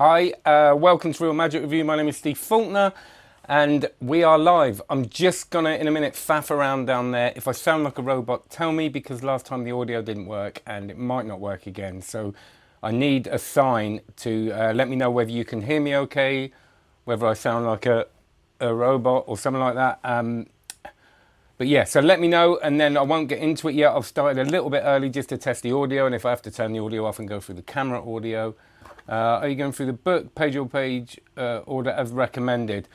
Hi, welcome to Real Magic Review. My name is Steve Faulkner and we are live. I'm just gonna, in a minute, faff around down there. If I sound like a robot, tell me, because last time the audio didn't work and it might not work again. So I need a sign to let me know whether you can hear me okay, whether I sound like a robot or something like that. But yeah, so let me know, and then I won't get into it yet. I've started a little bit early just to test the audio, and if I have to turn the audio off and go through the camera audio. Are you going through the book page order as recommended?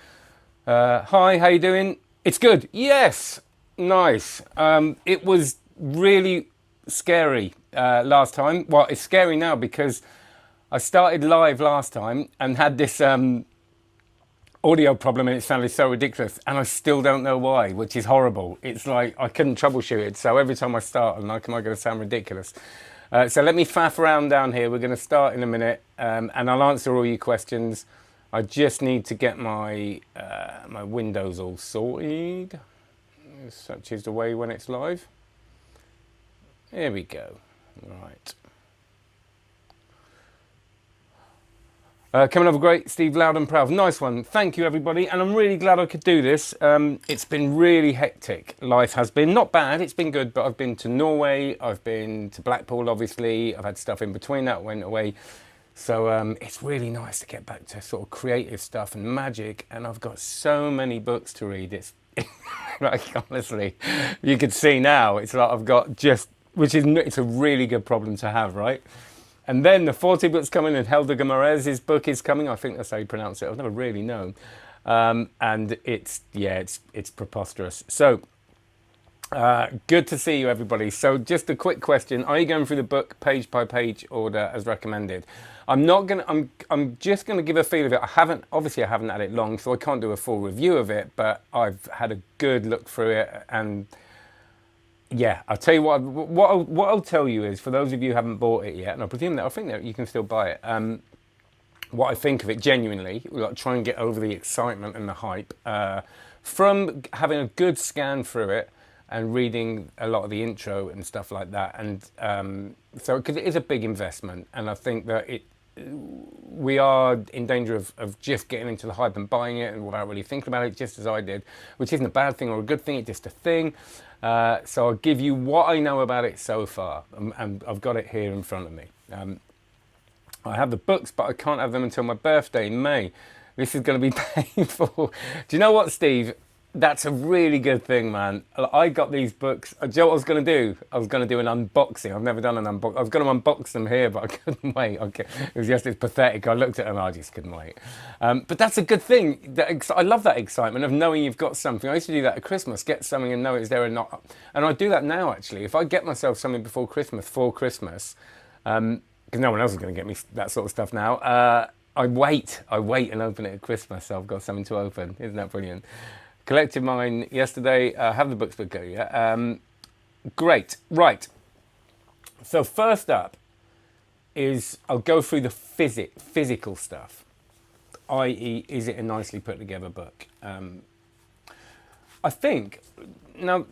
Hi, how you doing? It's good. Yes, nice. It was really scary last time. Well, it's scary now because I started live last time and had this audio problem, and it sounded so ridiculous, and I still don't know why, which is horrible. It's like I couldn't troubleshoot it, so every time I start, I'm like, am I going to sound ridiculous? So let me faff around down here. We're going to start in a minute, and I'll answer all your questions. I just need to get my my windows all sorted. Such is the way when it's live. Here we go. Right. Coming over great, Steve, loud and proud. Nice one. Thank you, everybody. And I'm really glad I could do this. It's been really hectic. Life has been not bad. It's been good. But I've been to Norway. I've been to Blackpool, obviously. I've had stuff in between that went away. So it's really nice to get back to sort of creative stuff and magic. And I've got so many books to read. It's like, honestly, you could see now. It's like I've got just, it's a really good problem to have, right? And then the Forte book's coming, and Helder Guimarães' book is coming. I think that's how you pronounce it. I've never really known. And it's preposterous. So, good to see you, everybody. So just a quick question. Are you going through the book page by page order as recommended? I'm just going to give a feel of it. I haven't had it long, so I can't do a full review of it, but I've had a good look through it, and yeah, I'll tell you what I'll tell you is, for those of you who haven't bought it yet, and I think that you can still buy it, what I think of it genuinely, like try and get over the excitement and the hype, from having a good scan through it and reading a lot of the intro and stuff like that. And so, because it is a big investment, and I think that we are in danger of just getting into the hype and buying it and without really thinking about it, just as I did, which isn't a bad thing or a good thing, it's just a thing. So I'll give you what I know about it so far, and I've got it here in front of me. I have the books, but I can't have them until my birthday in May. This is going to be painful. Do you know what, Steve? That's a really good thing, man. I got these books. Do you know what I was going to do? I was going to do an unboxing. I've never done an unboxing. I was going to unbox them here, but I couldn't wait. Okay. It's pathetic. I looked at them, I just couldn't wait. But that's a good thing. I love that excitement of knowing you've got something. I used to do that at Christmas, get something and know it's there and not. And I do that now, actually. If I get myself something before Christmas, because no one else is going to get me that sort of stuff now, I wait and open it at Christmas, so I've got something to open. Isn't that brilliant? Collected mine yesterday. Have the books, but go, yeah. Great. Right. So first up is I'll go through the physical stuff, i.e., is it a nicely put together book? I think, now,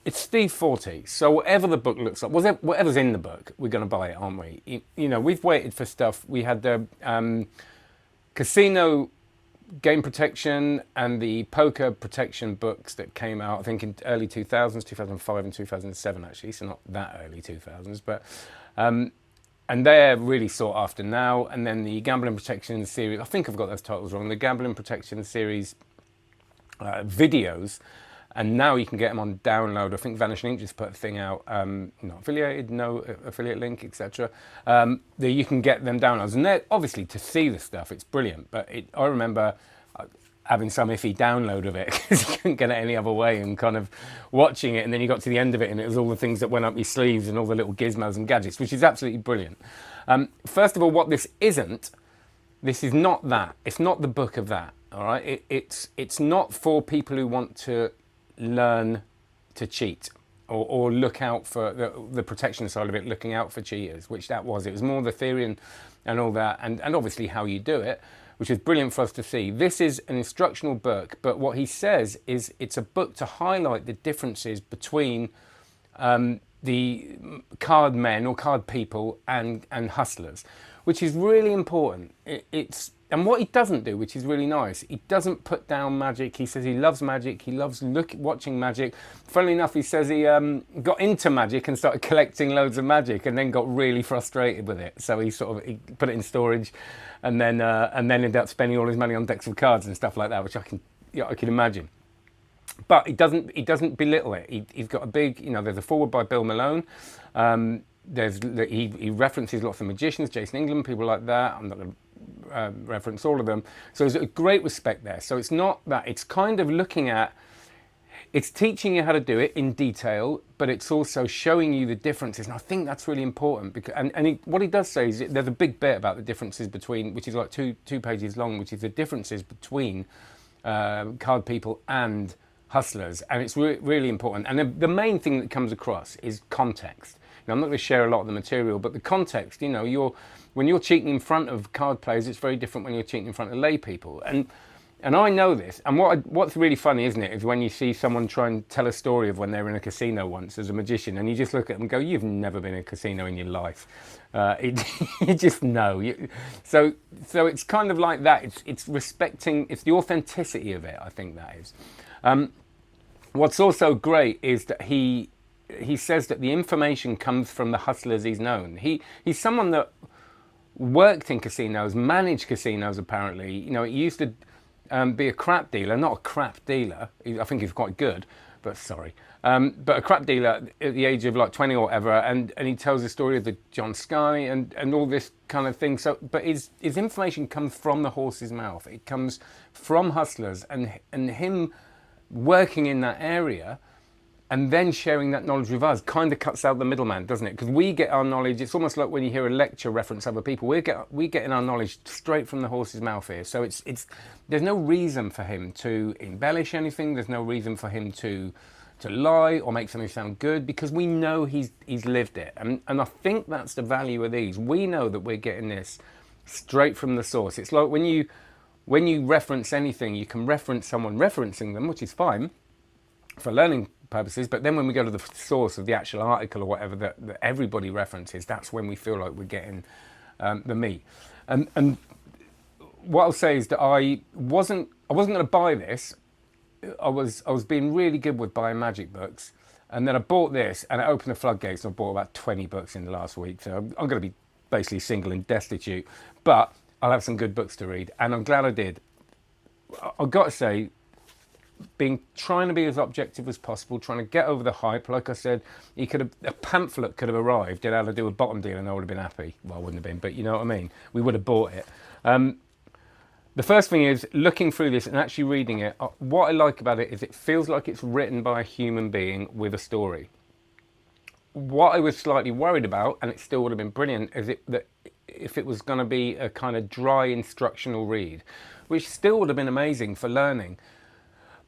it's Steve Forte, so whatever the book looks like, whatever's in the book, we're going to buy it, aren't we? You know, we've waited for stuff. We had the casino game protection and the poker protection books that came out, I think, in early 2000s, 2005 and 2007, actually, so not that early 2000s, but and they're really sought after now. And then the gambling protection series, I think I've got those titles wrong, the gambling protection series videos, and now you can get them on download. I think Vanishing Ink just put a thing out, not affiliated, no affiliate link, etc. That you can get them downloads, and they're obviously, to see the stuff, it's brilliant. But I remember having some iffy download of it because you couldn't get it any other way, and kind of watching it, and then you got to the end of it, and it was all the things that went up your sleeves and all the little gizmos and gadgets, which is absolutely brilliant. First of all, what this is not that. It's not the book of that. All right, it's not for people who want to learn to cheat or look out for the protection side of it, looking out for cheaters, which that was. It was more the theory and all that, and obviously how you do it, which is brilliant for us to see. This is an instructional book, but what he says is it's a book to highlight the differences between the card men or card people and hustlers, which is really important. And what he doesn't do, which is really nice, he doesn't put down magic. He says he loves magic. He loves watching magic. Funnily enough, he says he got into magic and started collecting loads of magic, and then got really frustrated with it. So he he put it in storage, and then ended up spending all his money on decks of cards and stuff like that, which I can imagine. But he doesn't belittle it. He's got a big, there's a foreword by Bill Malone. He references lots of magicians, Jason England, people like that. I'm not going to reference all of them. So there's a great respect there. So it's not that, it's kind of looking at, it's teaching you how to do it in detail, but it's also showing you the differences. And I think that's really important, because what he does say is there's a big bit about the differences between, which is like two pages long, which is the differences between card people and hustlers, and it's really important. And the main thing that comes across is context. Now, I'm not going to share a lot of the material, but the context, when you're cheating in front of card players, it's very different when you're cheating in front of lay people. And I know this. And what's really funny, isn't it, is when you see someone try and tell a story of when they were in a casino once as a magician, and you just look at them and go, you've never been in a casino in your life. You just know. So it's kind of like that. It's respecting, it's the authenticity of it, I think that is. What's also great is that he says that the information comes from the hustlers he's known. He's someone that worked in casinos, managed casinos apparently. He used to be a crap dealer, not a crap dealer. I think he's quite good, but sorry. But a crap dealer at the age of like 20 or whatever, and he tells the story of the John Scarlett and all this kind of thing. So, but his information comes from the horse's mouth. It comes from hustlers and him working in that area, and then sharing that knowledge with us kind of cuts out the middleman, doesn't it? Because we get our knowledge, it's almost like when you hear a lecture reference other people, we get in our knowledge straight from the horse's mouth here. So there's no reason for him to embellish anything, there's no reason for him to lie or make something sound good, because we know he's lived it. And I think that's the value of these. We know that we're getting this straight from the source. It's like when you reference anything, you can reference someone referencing them, which is fine for learning purposes, but then when we go to the source of the actual article or whatever that everybody references, that's when we feel like we're getting the meat. And what I'll say is that I wasn't going to buy this. I was being really good with buying magic books, and then I bought this, and it opened the floodgates. And I bought about 20 books in the last week, so I'm going to be basically single and destitute, but I'll have some good books to read, and I'm glad I did. I've got to say, trying to be as objective as possible, trying to get over the hype. Like I said, a pamphlet could have arrived, it had to do a bottom deal, and I would have been happy. Well, I wouldn't have been, but you know what I mean. We would have bought it. The first thing is, looking through this and actually reading it, what I like about it is it feels like it's written by a human being with a story. What I was slightly worried about, and it still would have been brilliant, is that if it was going to be a kind of dry instructional read, which still would have been amazing for learning.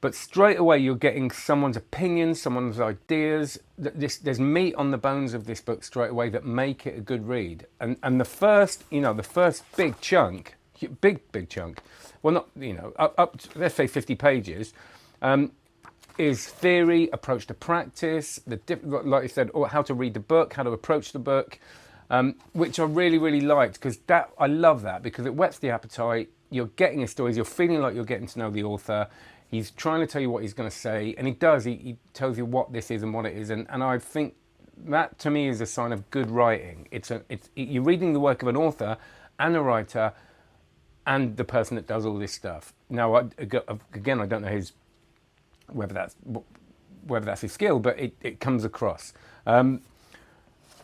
But straight away you're getting someone's opinions, someone's ideas. There's meat on the bones of this book straight away that make it a good read. And the first big chunk, well, not, up to, let's say 50 pages, is theory, approach to practice, like I said, or how to read the book, how to approach the book, which I really, really liked, because I love that, because it whets the appetite. You're getting his stories, you're feeling like you're getting to know the author. He's trying to tell you what he's going to say, and he does. He tells you what this is and what it is, and I think that to me is a sign of good writing. You're reading the work of an author and a writer and the person that does all this stuff. Now, again, I don't know whether that's his skill, but it comes across.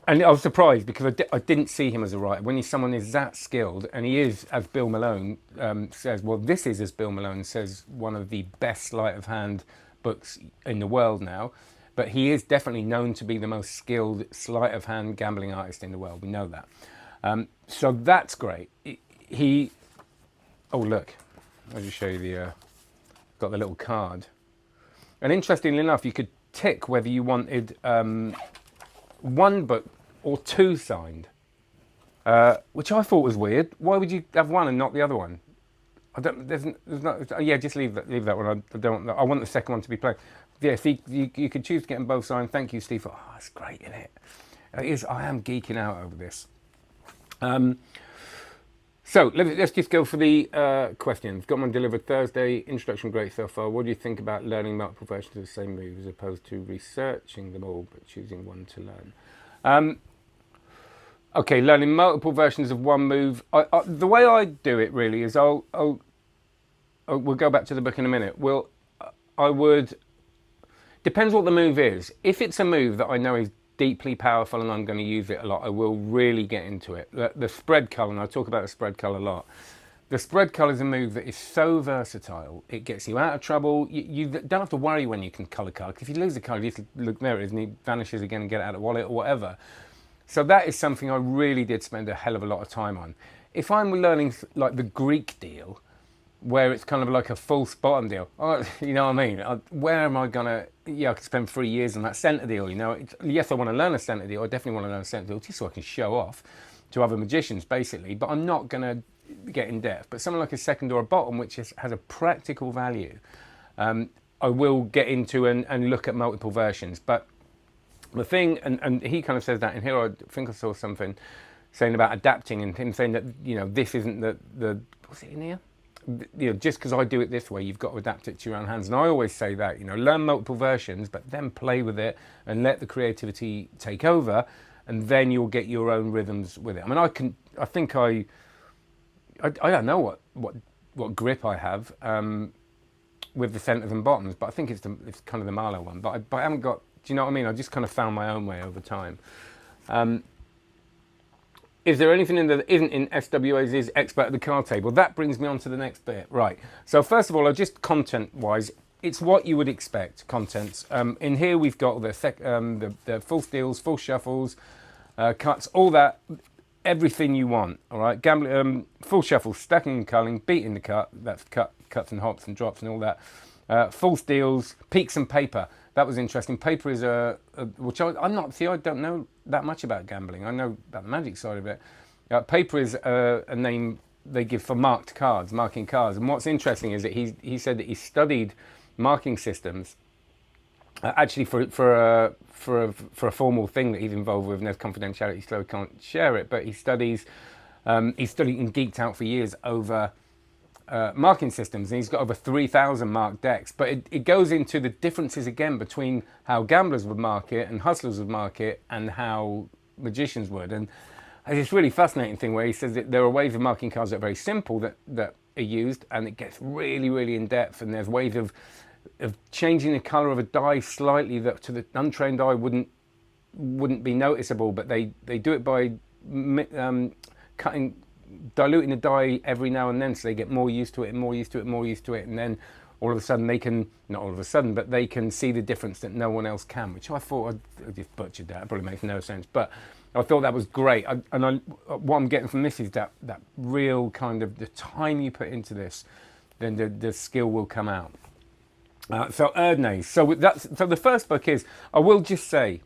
And I was surprised, because I didn't see him as a writer. When someone is that skilled, and he is, as Bill Malone says, well, this is, as Bill Malone says, one of the best sleight of hand books in the world now. But he is definitely known to be the most skilled sleight of hand gambling artist in the world. We know that. So that's great. Oh, look, I'll just show you got the little card. And interestingly enough, you could tick whether you wanted one book or two signed, which I thought was weird. Why would you have one and not the other one? There's not. Yeah, just leave that one. I want the second one to be played. Yeah, see, you could choose to get them both signed. Thank you, Steve. Oh, that's great, isn't it? It is. I am geeking out over this. So let's just go for the questions. Got one delivered Thursday. Introduction great so far. What do you think about learning multiple versions of the same move as opposed to researching them all but choosing one to learn? Okay, learning multiple versions of one move. The way I do it really is we'll go back to the book in a minute. I would, depends what the move is. If it's a move that I know is deeply powerful and I'm going to use it a lot, I will really get into it. The spread colour, and I talk about the spread colour a lot. The spread colour is a move that is so versatile. It gets you out of trouble. You don't have to worry when you can colour card. If you lose the colour, you just look, there it is, and he vanishes again and get it out of the wallet or whatever. So that is something I really did spend a hell of a lot of time on. If I'm learning like the Greek deal, where it's kind of like a false bottom deal. You know what I mean? Where am I going to... Yeah, I could spend 3 years on that centre deal, you know. Yes, I want to learn a centre deal. I definitely want to learn a centre deal just so I can show off to other magicians, basically. But I'm not going to get in depth. But something like a second or a bottom, which has a practical value, I will get into and look at multiple versions. But the thing, and he kind of says that in here, I think I saw something saying about adapting and him saying that, you know, this isn't the what's it in here? You know, just because I do it this way, you've got to adapt it to your own hands. And I always say that, you know, learn multiple versions, but then play with it and let the creativity take over, and then you'll get your own rhythms with it. I mean, I think I don't know what grip I have with the centers and bottoms, but I think it's kind of the Marlowe one. But I haven't got. Do you know what I mean? I just kind of found my own way over time. Is there anything in there that isn't in SWA's expert at the card table? That brings me on to the next bit. Right. So first of all, just content-wise, it's what you would expect, contents. In here we've got the full steals, full shuffles, cuts, all that, everything you want, all right? Gambling, full shuffles, stacking and culling, beating the cut, that's cuts and hops and drops and all that. Full steals, peaks and paper. That was interesting. Paper is which I don't know that much about gambling. I know about the magic side of it. Paper is a name they give for marking cards. And what's interesting is that he said that he studied marking systems actually for a formal thing that he's involved with, and there's confidentiality, so he can't share it. But he studied and geeked out for years over marking systems, and he's got over 3,000 marked decks. But it goes into the differences again between how gamblers would mark it and hustlers would mark it and how magicians would. And it's really fascinating thing where he says that there are ways of marking cards that are very simple that are used, and it gets really, really in depth. And there's ways of changing the colour of a die slightly that to the untrained eye wouldn't be noticeable, but they do it by diluting the die every now and then, so they get more used to it, and then all of a sudden they can see the difference that no one else can, which I thought I just butchered that. It probably makes no sense, but I thought that was great. What I'm getting from this is that real kind of, the time you put into this, then the skill will come out. So Erdnase. So the first book is, I will just say,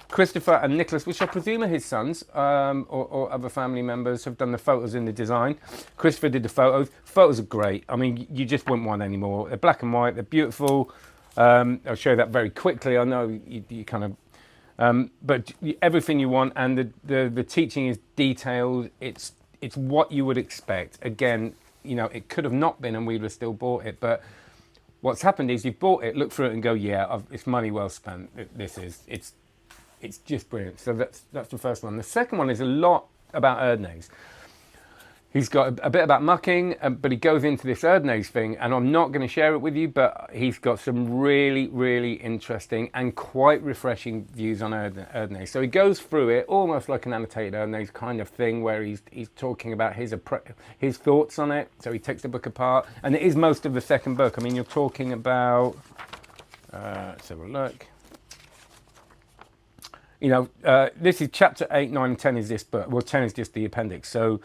Christopher and Nicholas, which I presume are his sons, or other family members, have done the photos and the design. Christopher did the photos. Photos are great. I mean, you just wouldn't want any more. They're black and white. They're beautiful. I'll show you that very quickly. I know you kind of, but everything you want, and the teaching is detailed. It's what you would expect. Again, you know, it could have not been, and we'd have still bought it. But what's happened is you've bought it, look through it, and go, yeah, it's money well spent. It's just brilliant. So that's the first one. The second one is a lot about Erdnase. He's got a bit about mucking, but he goes into this Erdnase thing, and I'm not going to share it with you, but he's got some really, really interesting and quite refreshing views on Erdnase. So he goes through it almost like an annotated Erdnase kind of thing, where he's talking about his thoughts on it. So he takes the book apart, and it is most of the second book. I mean, you're talking about, let's have a look. You know, this is chapter 8, 9, and 10 is this book. Well, 10 is just the appendix. So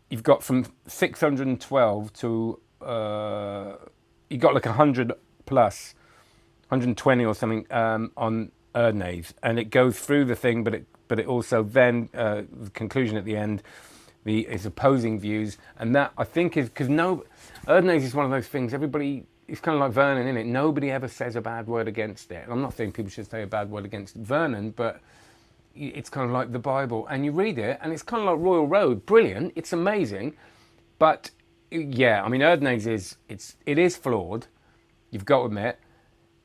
you've got from 612 to, you've got like 100 plus, 120 or something on Erdnase. And it goes through the thing, but it also then, the conclusion at the end, is opposing views. And that, I think, is, because Erdnase is one of those things, it's kind of like Vernon, isn't it? Nobody ever says a bad word against it. And I'm not saying people should say a bad word against Vernon, but it's kind of like the Bible, and you read it, and it's kind of like Royal Road, brilliant, it's amazing, but yeah, I mean, Erdnase it is flawed. You've got to admit,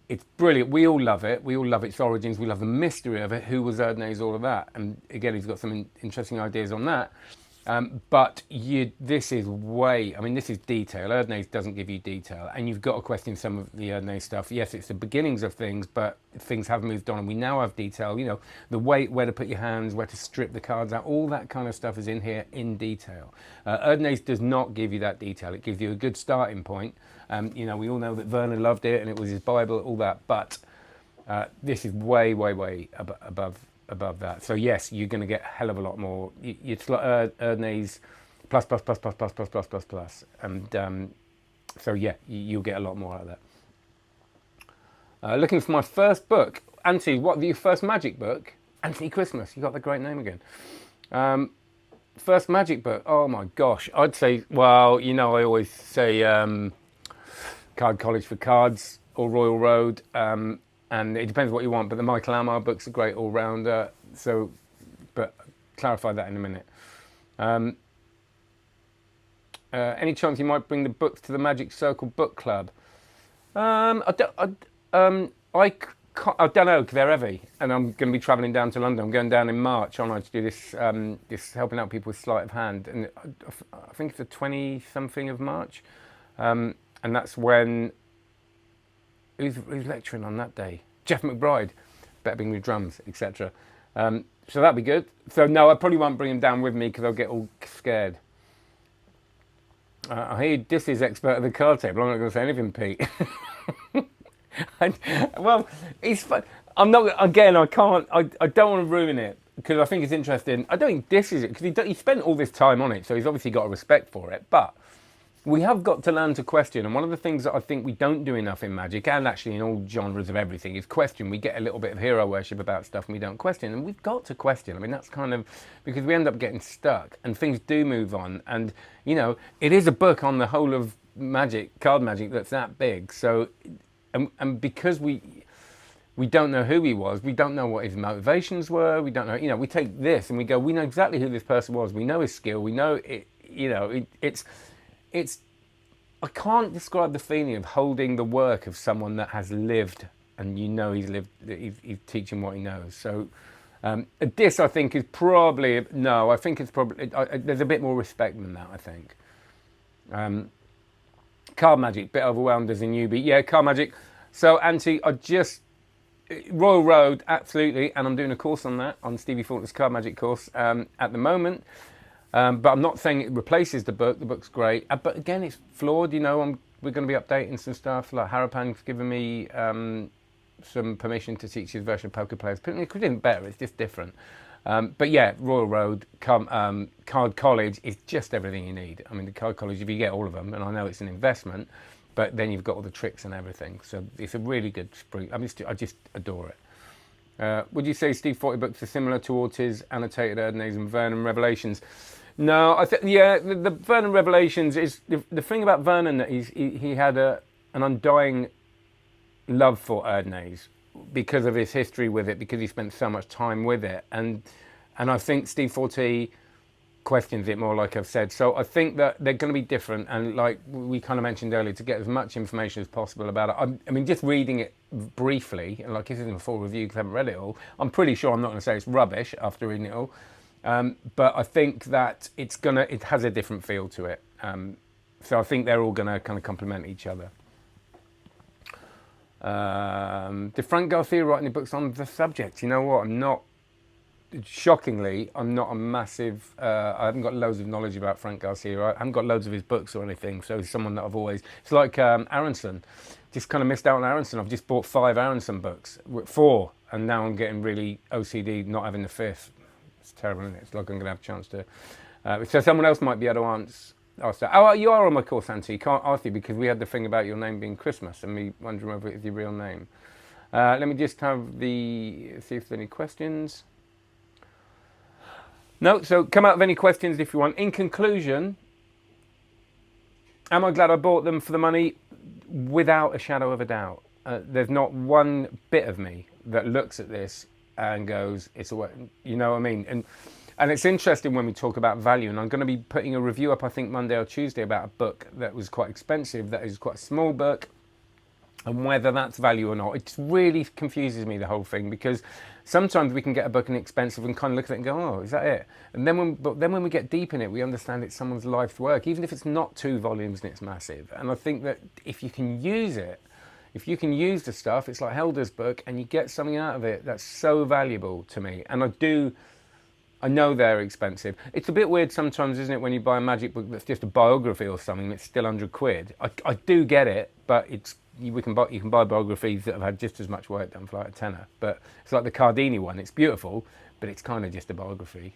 it's brilliant. We all love it. We all love its origins. We love the mystery of it. Who was Erdnase? All of that, and again, he's got some interesting ideas on that. But this is way, I mean, this is detail. Erdnase doesn't give you detail, and you've got to question some of the Erdnase stuff. Yes, it's the beginnings of things, but things have moved on, and we now have detail. You know, the weight, where to put your hands, where to strip the cards out, all that kind of stuff is in here in detail. Erdnase does not give you that detail. It gives you a good starting point. You know, we all know that Werner loved it, and it was his Bible, all that, but this is way, way, way above that. So yes, you're going to get a hell of a lot more. It's like Erdnase plus, and so yeah, you'll get a lot more out of that. Looking for my first book, Anthony. What, your first magic book? Anthony Christmas. You got the great name again. First magic book. Oh my gosh, I'd say. Well, you know, I always say Card College for Cards or Royal Road. And it depends what you want, but the Michael Amar book's a great all-rounder. So, but clarify that in a minute. Any chance you might bring the books to the Magic Circle Book Club? I don't know, because they're heavy, and I'm going to be travelling down to London. I'm going down in March, aren't I, to do this, this helping out people with sleight of hand, and I think it's the 20-something of March, and that's when. Who's lecturing on that day? Jeff McBride, better bring me drums, etc. So that'd be good. So no, I probably won't bring him down with me because I'll get all scared. I hear this is expert at the card table. I'm not going to say anything, Pete. Well, he's fun. I'm not. Again, I can't. I don't want to ruin it because I think it's interesting. I don't think this is it because he spent all this time on it, so he's obviously got a respect for it. But we have got to learn to question, and one of the things that I think we don't do enough in magic, and actually in all genres of everything, is question. We get a little bit of hero worship about stuff and we don't question, and we've got to question. I mean, that's kind of, because we end up getting stuck, and things do move on, and, you know, it is a book on the whole of magic, card magic, that's that big, so, and because we don't know who he was, we don't know what his motivations were, we don't know, you know, we take this and we go, we know exactly who this person was, we know his skill, we know it, you know, it's, I can't describe the feeling of holding the work of someone that has lived, and you know he's lived, he's teaching what he knows. So this, I think, is probably, no, I think it's probably, there's a bit more respect than that, I think. Card magic, bit overwhelmed as a newbie. Yeah, card magic. So, Auntie, Royal Road, absolutely, and I'm doing a course on that, on Stevie Forte's card magic course at the moment. But I'm not saying it replaces the book. The book's great. But again, it's flawed. You know, we're going to be updating some stuff. Like Harapan's given me some permission to teach his version of Poker Players. It isn't better. It's just different. But yeah, Royal Road, Card College is just everything you need. I mean, the Card College, if you get all of them, and I know it's an investment, but then you've got all the tricks and everything. So it's a really good spree. I just adore it. Would you say Steve Forte books are similar towards his annotated Erdnase and Vernon Revelations? No, I think, yeah, the Vernon Revelations is the thing about Vernon, that he had an undying love for Erdnase because of his history with it, because he spent so much time with it, and I think Steve Forte questions it more, like I've said. So I think that they're going to be different, and like we kind of mentioned earlier, to get as much information as possible about it. I mean, just reading it briefly, and like this isn't a full review because I haven't read it all, I'm pretty sure I'm not going to say it's rubbish after reading it all. But I think that it has a different feel to it. So I think they're all going to kind of complement each other. Did Frank Garcia write any books on the subject? You know what? Shockingly, I'm not a massive, I haven't got loads of knowledge about Frank Garcia. I haven't got loads of his books or anything. So he's someone that it's like Aronson. Just kind of missed out on Aronson. I've just bought 5 Aronson books, 4, and now I'm getting really OCD not having the 5th. It's terrible, isn't it? It's like I'm going to have a chance to. So someone else might be able to answer that. Oh, you are on my course, Auntie. Can't ask you because we had the thing about your name being Christmas and me wondering whether it's your real name. Let me just see if there's any questions. No, so come out with any questions if you want. In conclusion, am I glad I bought them for the money? Without a shadow of a doubt. There's not one bit of me that looks at this and goes, it's a, you know what I mean? And it's interesting when we talk about value, and I'm going to be putting a review up, I think Monday or Tuesday, about a book that was quite expensive, that is quite a small book, and whether that's value or not. It really confuses me, the whole thing, because sometimes we can get a book inexpensive and kind of look at it and go, oh, is that it? And then when we get deep in it, we understand it's someone's life's work, even if it's not 2 volumes and it's massive. And I think that if you can use it, if you can use the stuff, it's like Helder's book, and you get something out of it that's so valuable to me. And I know they're expensive. It's a bit weird sometimes, isn't it, when you buy a magic book that's just a biography or something that's still £100. I do get it, but you can buy biographies that have had just as much work done for like a tenner. But it's like the Cardini one. It's beautiful, but it's kind of just a biography,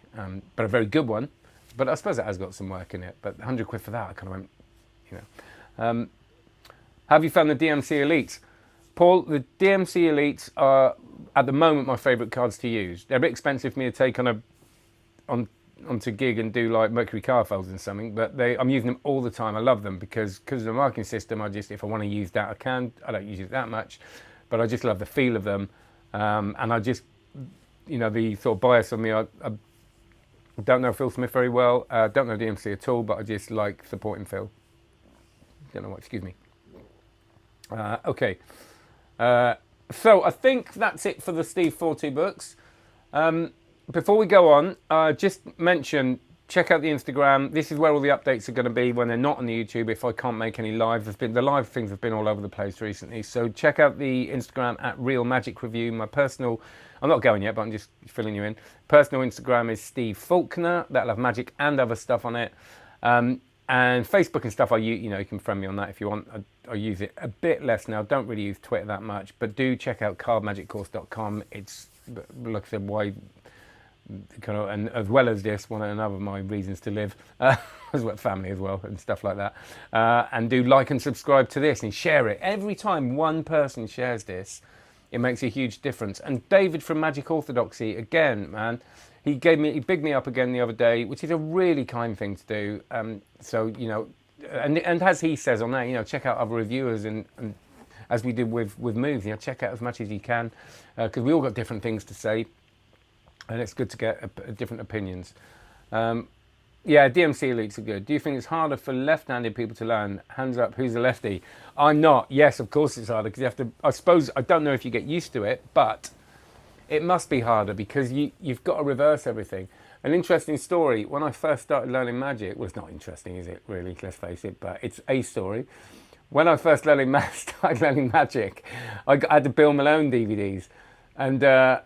but a very good one. But I suppose it has got some work in it. But £100 for that, I kind of went, you know. Have you found the DMC Elites? Paul, the DMC Elites are at the moment my favourite cards to use. They're a bit expensive for me to take onto gig and do like Mercury card folds and something, but I'm using them all the time. I love them because of the marking system. If I want to use that, I can. I don't use it that much, but I just love the feel of them. And I just, you know, the sort of bias on me, I don't know Phil Smith very well, don't know DMC at all, but I just like supporting Phil. Don't know what, excuse me. Okay. So I think that's it for the Steve Forte books. Before we go on, just mention, check out the Instagram. This is where all the updates are going to be when they're not on the YouTube, if I can't make any live. The live things have been all over the place recently. So check out the Instagram at Real Magic Review. My personal, I'm not going yet, but I'm just filling you in. Personal Instagram is Steve Faulkner. That'll have magic and other stuff on it. And Facebook and stuff, you know, you can friend me on that if you want. I use it a bit less now. Don't really use Twitter that much, but do check out cardmagiccourse.com. It's, like I said, why kind of, and as well as this, one another of my reasons to live, as well, family as well, and stuff like that. And do like and subscribe to this and share it. Every time one person shares this, it makes a huge difference. And David from Magic Orthodoxy, again, man, he bigged me up again the other day, which is a really kind thing to do. So, you know, and as he says on there, you know, check out other reviewers and as we did with moves, you know, check out as much as you can, because we all got different things to say, and it's good to get different opinions. Yeah, DMC Elites are good. Do you think it's harder for left-handed people to learn? Hands up, who's a lefty? I'm not. Yes, of course it's harder, because you have to, I suppose, I don't know if you get used to it, but it must be harder because you've got to reverse everything. An interesting story, when I first started learning magic, well, it's not interesting, is it, really, let's face it, but it's a story. When I first started learning magic, I had the Bill Malone DVDs, and I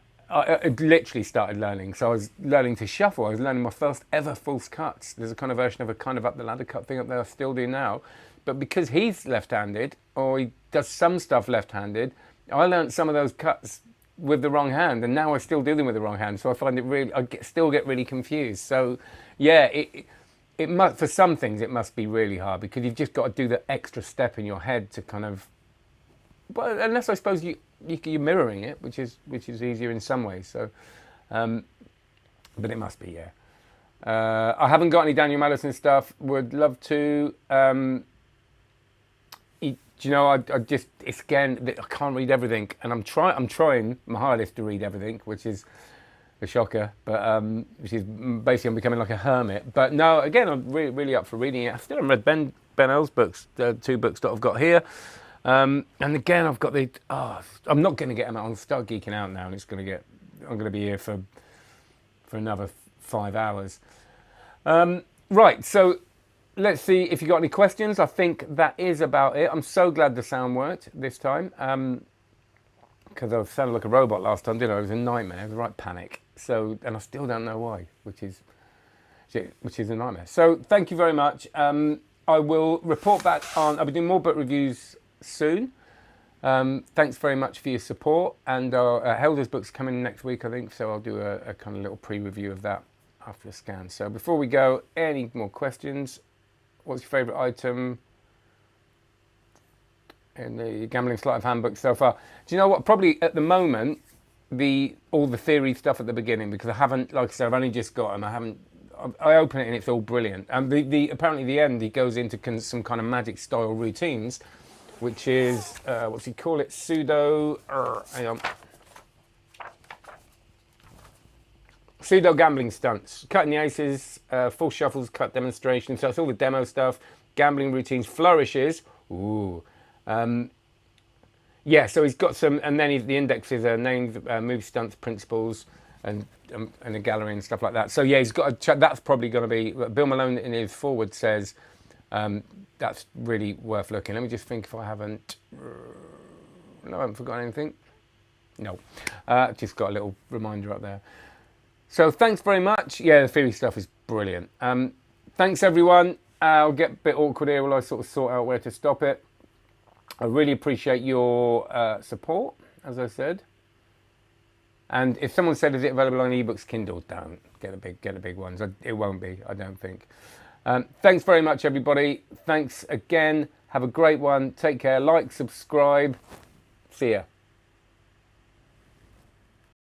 literally started learning. So I was learning to shuffle. I was learning my first ever false cuts. There's a kind of version of a kind of up the ladder cut thing up there I still do now. But because he's left-handed, or he does some stuff left-handed, I learned some of those cuts with the wrong hand, and now I still do them with the wrong hand. So I find it really, still get really confused. So yeah, it must, for some things it must be really hard, because you've just got to do the extra step in your head to kind of, well, unless I suppose you're mirroring it, which is easier in some ways. So, but it must be, yeah. I haven't got any Daniel Madison stuff. Would love to. Do you know, I just, it's again, I can't read everything, and I'm trying my hardest to read everything, which is a shocker, but which is basically I'm becoming like a hermit. But no, again, I'm really up for reading it. I still haven't read Ben L's books, the 2 books that I've got here. And again, I've got I'm not going to get them out. I'll start geeking out now, and I'm going to be here for another 5 hours. Right, so let's see if you got any questions. I think that is about it. I'm so glad the sound worked this time, because I sounded like a robot last time, didn't I? It was a nightmare. It was a right panic. So, and I still don't know why, which is a nightmare. So thank you very much. I will report back on, I'll be doing more book reviews soon. Thanks very much for your support, and Helder's book's coming next week, I think, so I'll do a kind of little pre-review of that after a scan. So before we go, any more questions? What's your favourite item in the Gambling Sleight of Hand book so far? Do you know what? Probably at the moment, all the theory stuff at the beginning, because I haven't, like I said, I've only just got them. I open it and it's all brilliant. And apparently the end, he goes into some kind of magic style routines, which is, what's he call it? Pseudo, hang on. Pseudo gambling stunts, cutting the aces, full shuffles, cut demonstrations. So that's all the demo stuff. Gambling routines, flourishes. Ooh. Yeah, so he's got some, and then the indexes are named move stunts, principles, and a gallery and stuff like that. So yeah, he's got that's probably going to be. Bill Malone in his forward says that's really worth looking. Let me just think if I haven't. No, I haven't forgotten anything. No, just got a little reminder up there. So thanks very much. Yeah, the theory stuff is brilliant. Thanks everyone. I'll get a bit awkward here while I sort of sort out where to stop it. I really appreciate your support, as I said. And if someone said, is it available on ebooks, Kindle, don't get the big ones. It won't be, I don't think. Thanks very much, everybody. Thanks again. Have a great one. Take care. Like, subscribe. See ya.